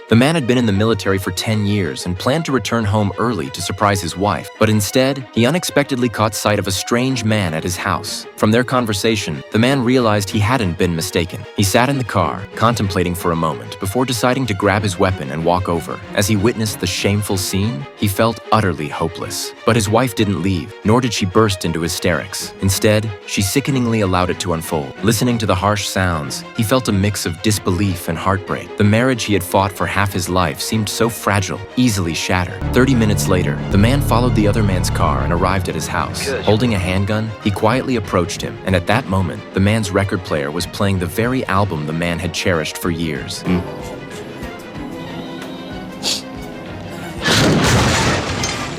The man had been in the military for 10 years and planned to return home early to surprise his wife, but instead, he unexpectedly caught sight of a strange man at his house. From their conversation, the man realized he hadn't been mistaken. He sat in the car, contemplating for a moment before deciding to grab his weapon and walk over. As he witnessed the shameful scene, he felt utterly hopeless. But his wife didn't leave, nor did she burst into hysterics. Instead, she sickeningly allowed it to unfold. Listening to the harsh sounds, he felt a mix of disbelief and heartbreak. The marriage he had fought for half his life seemed so fragile, easily shattered. 30 minutes later, the man followed the other man's car and arrived at his house. Holding a handgun, he quietly approached him, and at that moment, the man's record player was playing the very album the man had cherished for years.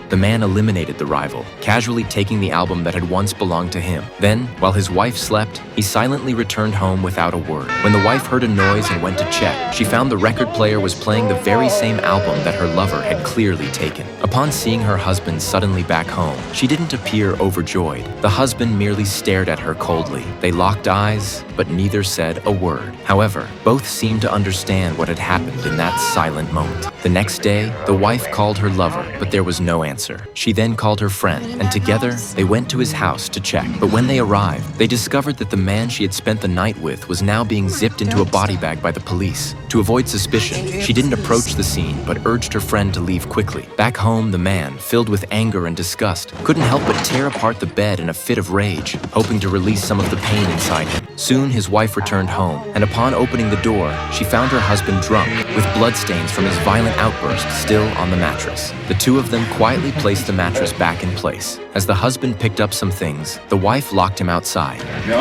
The man eliminated the rival, casually taking the album that had once belonged to him. Then, while his wife slept, he silently returned home without a word. When the wife heard a noise and went to check, she found the record player was playing the very same album that her lover had clearly taken. Upon seeing her husband suddenly back home, she didn't appear overjoyed. The husband merely stared at her coldly. They locked eyes, but neither said a word. However, both seemed to understand what had happened in that silent moment. The next day, the wife called her lover, but there was no answer. She then called her friend, and together, they went to his house to check. But when they arrived, they discovered that the man she had spent the night with was now being zipped into a body bag by the police. To avoid suspicion, she didn't approach the scene, but urged her friend to leave quickly. Back home, the man, filled with anger and disgust, couldn't help but tear apart the bed in a fit of rage, hoping to release some of the pain inside him. Soon, his wife returned home, and upon opening the door, she found her husband drunk, with bloodstains from his violent outburst still on the mattress. The two of them quietly placed the mattress back in place. As the husband picked up some things, the wife locked him outside. No,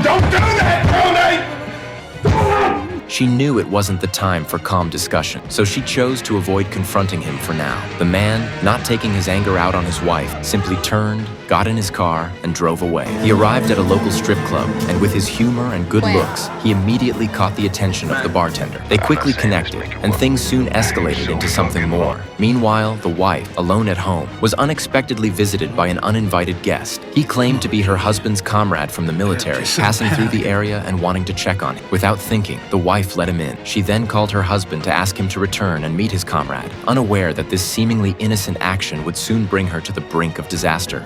don't do that, Tony! She knew it wasn't the time for calm discussion, so she chose to avoid confronting him for now. The man, not taking his anger out on his wife, simply turned, got in his car, and drove away. He arrived at a local strip club, and with his humor and good looks, he immediately caught the attention of the bartender. They quickly connected, and things soon escalated into something more. Meanwhile, the wife, alone at home, was unexpectedly visited by an uninvited guest. He claimed to be her husband's comrade from the military, passing through the area and wanting to check on him. Without thinking, the wife let him in. She then called her husband to ask him to return and meet his comrade, unaware that this seemingly innocent action would soon bring her to the brink of disaster.